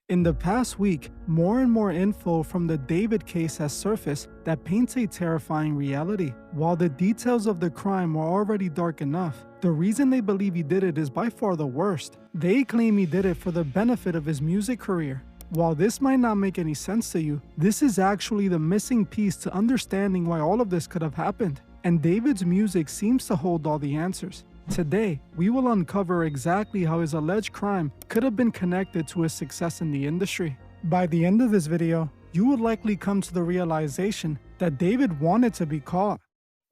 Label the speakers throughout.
Speaker 1: In the past week, more and more info from the David case has surfaced that paints a terrifying reality. While the details of the crime are already dark enough, the reason they believe he did it is by far the worst. They claim he did it for the benefit of his music career. While this might not make any sense to you, this is actually the missing piece to understanding why all of this could have happened. And David's music seems to hold all the answers. Today, we will uncover exactly how his alleged crime could have been connected to his success in the industry. By the end of this video, you would likely come to the realization that David wanted to be caught.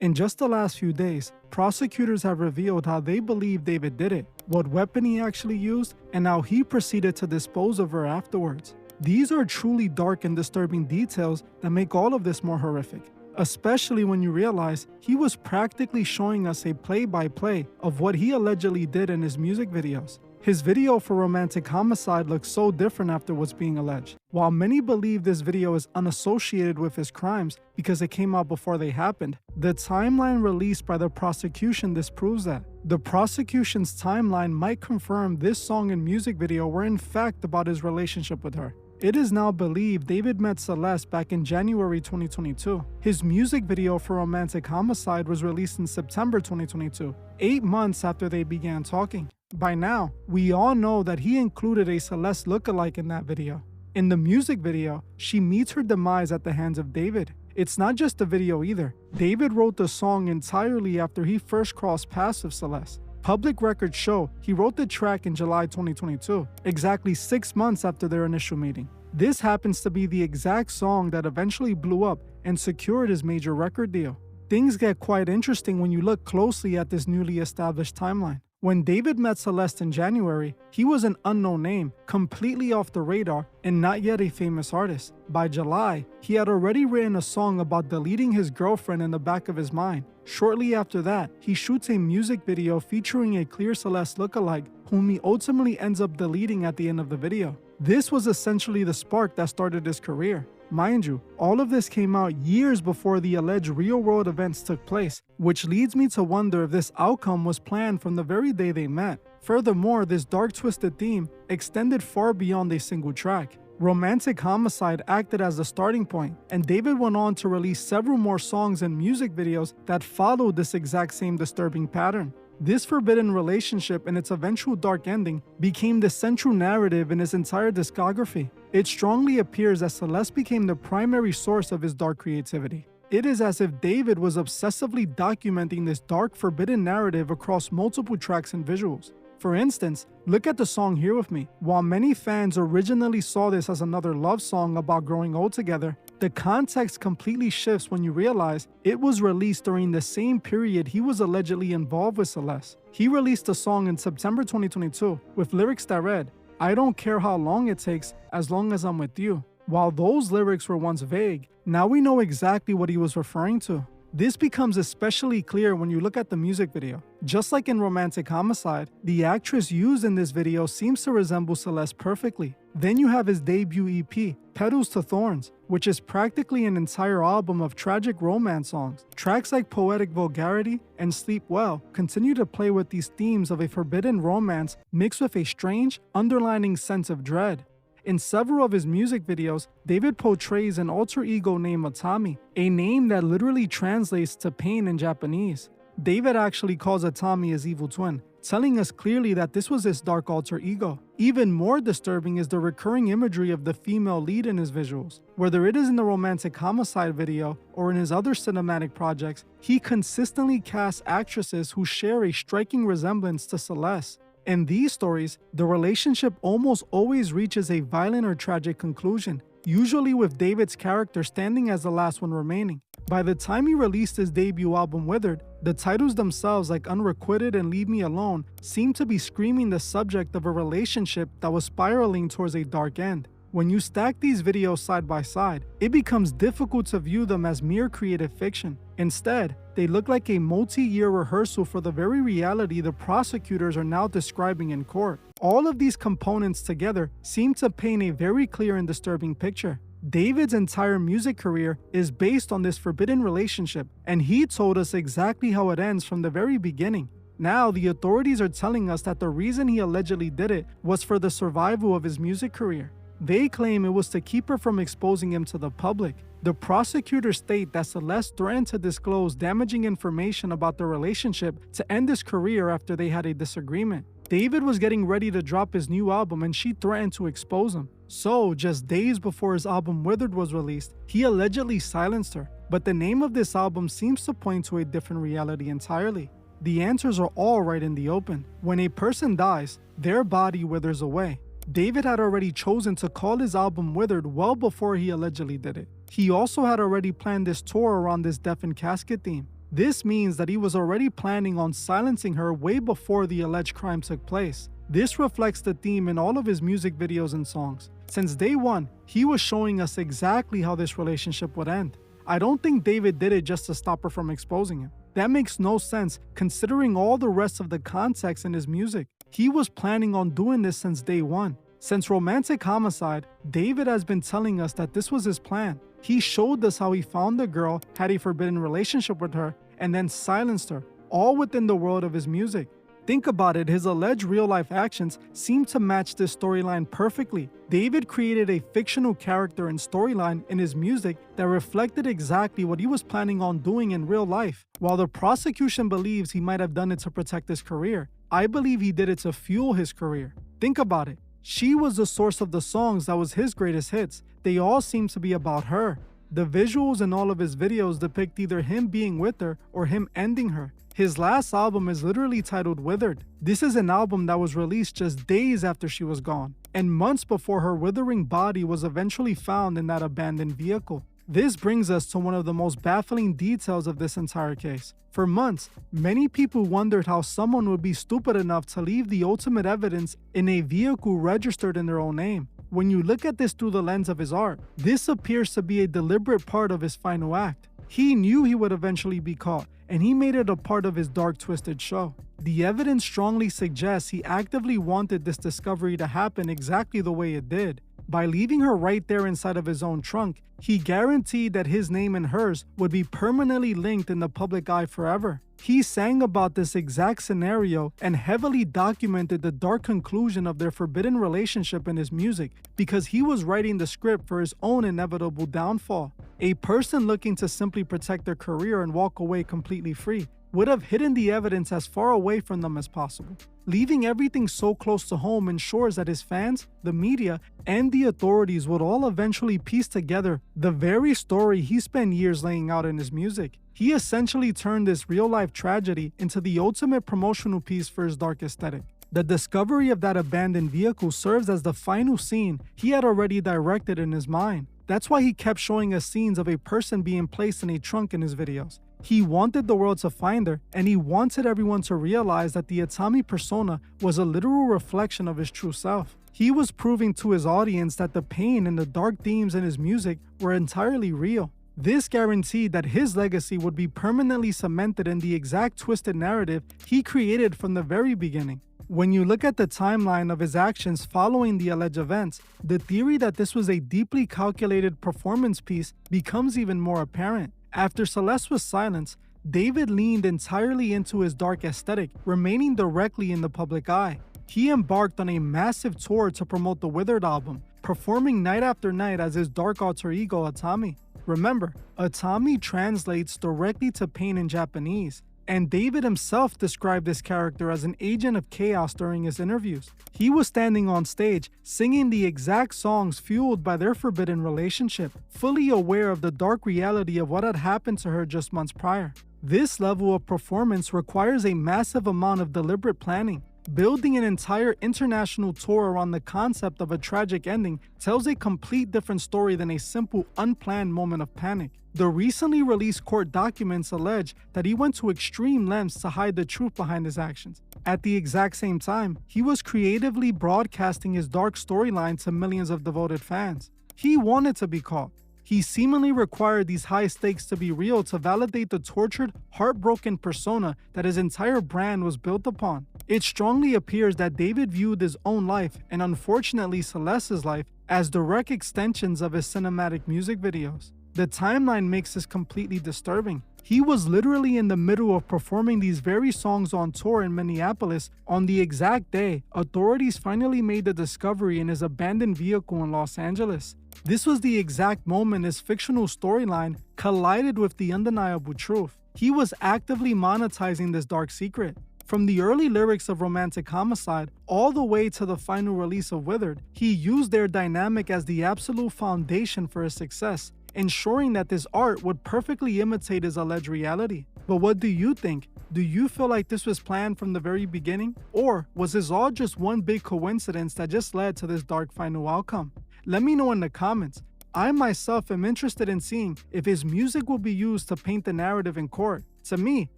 Speaker 1: In just the last few days, prosecutors have revealed how they believe David did it, what weapon he actually used, and how he proceeded to dispose of her afterwards. These are truly dark and disturbing details that make all of this more horrific, especially when you realize he was practically showing us a play-by-play of what he allegedly did in his music videos. His video for Romantic Homicide looks so different after what's being alleged. While many believe this video is unassociated with his crimes because it came out before they happened, the timeline released by the prosecution disproves that. The prosecution's timeline might confirm this song and music video were in fact about his relationship with her. It is now believed David met Celeste back in January 2022. His music video for Romantic Homicide was released in September 2022, 8 months after they began talking. By now, we all know that he included a Celeste lookalike in that video. In the music video, she meets her demise at the hands of David. It's not just the video either. David wrote the song entirely after he first crossed paths with Celeste. Public records show he wrote the track in July 2022, exactly 6 months after their initial meeting. This happens to be the exact song that eventually blew up and secured his major record deal. Things get quite interesting when you look closely at this newly established timeline. When David met Celeste in January, he was an unknown name, completely off the radar, and not yet a famous artist. By July, he had already written a song about deleting his girlfriend in the back of his mind. Shortly after that, he shoots a music video featuring a clear Celeste lookalike, whom he ultimately ends up deleting at the end of the video. This was essentially the spark that started his career. Mind you, all of this came out years before the alleged real-world events took place, which leads me to wonder if this outcome was planned from the very day they met. Furthermore, this dark twisted theme extended far beyond a single track. Romantic Homicide acted as the starting point, and David went on to release several more songs and music videos that followed this exact same disturbing pattern. This forbidden relationship and its eventual dark ending became the central narrative in his entire discography. It strongly appears that Celeste became the primary source of his dark creativity. It is as if David was obsessively documenting this dark, forbidden narrative across multiple tracks and visuals. For instance, look at the song Here With Me. While many fans originally saw this as another love song about growing old together, the context completely shifts when you realize it was released during the same period he was allegedly involved with Celeste. He released the song in September 2022 with lyrics that read, "I don't care how long it takes as long as I'm with you." While those lyrics were once vague, now we know exactly what he was referring to. This becomes especially clear when you look at the music video. Just like in Romantic Homicide, the actress used in this video seems to resemble Celeste perfectly. Then you have his debut EP, Petals to Thorns, which is practically an entire album of tragic romance songs. Tracks like Poetic Vulgarity and Sleep Well continue to play with these themes of a forbidden romance mixed with a strange, underlining sense of dread. In several of his music videos, David portrays an alter ego named Atami, a name that literally translates to pain in Japanese. David actually calls Atami his evil twin, telling us clearly that this was his dark alter ego. Even more disturbing is the recurring imagery of the female lead in his visuals. Whether it is in the Romantic Homicide video or in his other cinematic projects, he consistently casts actresses who share a striking resemblance to Celeste. In these stories, the relationship almost always reaches a violent or tragic conclusion, usually with David's character standing as the last one remaining. By the time he released his debut album Withered, the titles themselves like Unrequited and Leave Me Alone seemed to be screaming the subject of a relationship that was spiraling towards a dark end. When you stack these videos side by side, it becomes difficult to view them as mere creative fiction. Instead, they look like a multi-year rehearsal for the very reality the prosecutors are now describing in court. All of these components together seem to paint a very clear and disturbing picture. David's entire music career is based on this forbidden relationship, and he told us exactly how it ends from the very beginning. Now, the authorities are telling us that the reason he allegedly did it was for the survival of his music career. They claim it was to keep her from exposing him to the public. The prosecutors state that Celeste threatened to disclose damaging information about their relationship to end his career after they had a disagreement. David was getting ready to drop his new album and she threatened to expose him. So, just days before his album Withered was released, he allegedly silenced her. But the name of this album seems to point to a different reality entirely. The answers are all right in the open. When a person dies, their body withers away. David had already chosen to call his album Withered well before he allegedly did it. He also had already planned this tour around this death and casket theme. This means that he was already planning on silencing her way before the alleged crime took place. This reflects the theme in all of his music videos and songs. Since day one, he was showing us exactly how this relationship would end. I don't think David did it just to stop her from exposing him. That makes no sense considering all the rest of the context in his music. He was planning on doing this since day one. Since Romantic Homicide, David has been telling us that this was his plan. He showed us how he found the girl, had a forbidden relationship with her, and then silenced her, all within the world of his music. Think about it, his alleged real-life actions seem to match this storyline perfectly. David created a fictional character and storyline in his music that reflected exactly what he was planning on doing in real life. While the prosecution believes he might have done it to protect his career, I believe he did it to fuel his career. Think about it. She was the source of the songs that was his greatest hits. They all seem to be about her. The visuals in all of his videos depict either him being with her or him ending her. His last album is literally titled Withered. This is an album that was released just days after she was gone, and months before her withering body was eventually found in that abandoned vehicle. This brings us to one of the most baffling details of this entire case. For months, many people wondered how someone would be stupid enough to leave the ultimate evidence in a vehicle registered in their own name. When you look at this through the lens of his art, this appears to be a deliberate part of his final act. He knew he would eventually be caught, and he made it a part of his dark, twisted show. The evidence strongly suggests he actively wanted this discovery to happen exactly the way it did. By leaving her right there inside of his own trunk, he guaranteed that his name and hers would be permanently linked in the public eye forever. He sang about this exact scenario and heavily documented the dark conclusion of their forbidden relationship in his music because he was writing the script for his own inevitable downfall. A person looking to simply protect their career and walk away completely free would have hidden the evidence as far away from them as possible. Leaving everything so close to home ensures that his fans, the media, and the authorities would all eventually piece together the very story he spent years laying out in his music. He essentially turned this real-life tragedy into the ultimate promotional piece for his dark aesthetic. The discovery of that abandoned vehicle serves as the final scene he had already directed in his mind. That's why he kept showing us scenes of a person being placed in a trunk in his videos. He wanted the world to find her, and he wanted everyone to realize that the Atami persona was a literal reflection of his true self. He was proving to his audience that the pain and the dark themes in his music were entirely real. This guaranteed that his legacy would be permanently cemented in the exact twisted narrative he created from the very beginning. When you look at the timeline of his actions following the alleged events, the theory that this was a deeply calculated performance piece becomes even more apparent. After Celeste was silenced, David leaned entirely into his dark aesthetic, remaining directly in the public eye. He embarked on a massive tour to promote the Withered album, performing night after night as his dark alter ego Atami. Remember, Atami translates directly to pain in Japanese, and David himself described this character as an agent of chaos during his interviews. He was standing on stage, singing the exact songs fueled by their forbidden relationship, fully aware of the dark reality of what had happened to her just months prior. This level of performance requires a massive amount of deliberate planning. Building an entire international tour around the concept of a tragic ending tells a complete different story than a simple, unplanned moment of panic. The recently released court documents allege that he went to extreme lengths to hide the truth behind his actions. At the exact same time, he was creatively broadcasting his dark storyline to millions of devoted fans. He wanted to be caught. He seemingly required these high stakes to be real to validate the tortured, heartbroken persona that his entire brand was built upon. It strongly appears that David viewed his own life, and unfortunately Celeste's life, as direct extensions of his cinematic music videos. The timeline makes this completely disturbing. He was literally in the middle of performing these very songs on tour in Minneapolis on the exact day authorities finally made the discovery in his abandoned vehicle in Los Angeles. This was the exact moment his fictional storyline collided with the undeniable truth. He was actively monetizing this dark secret. From the early lyrics of Romantic Homicide all the way to the final release of Withered, he used their dynamic as the absolute foundation for his success, ensuring that this art would perfectly imitate his alleged reality. But what do you think? Do you feel like this was planned from the very beginning? Or was this all just one big coincidence that just led to this dark final outcome? Let me know in the comments. I myself am interested in seeing if his music will be used to paint the narrative in court. To me,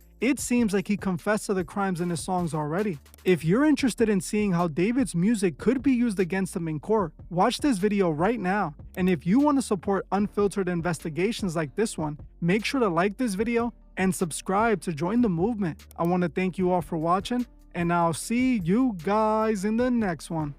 Speaker 1: it seems like he confessed to the crimes in his songs already. If you're interested in seeing how David's music could be used against him in court, watch this video right now. And if you want to support unfiltered investigations like this one, make sure to like this video and subscribe to join the movement. I want to thank you all for watching, and I'll see you guys in the next one.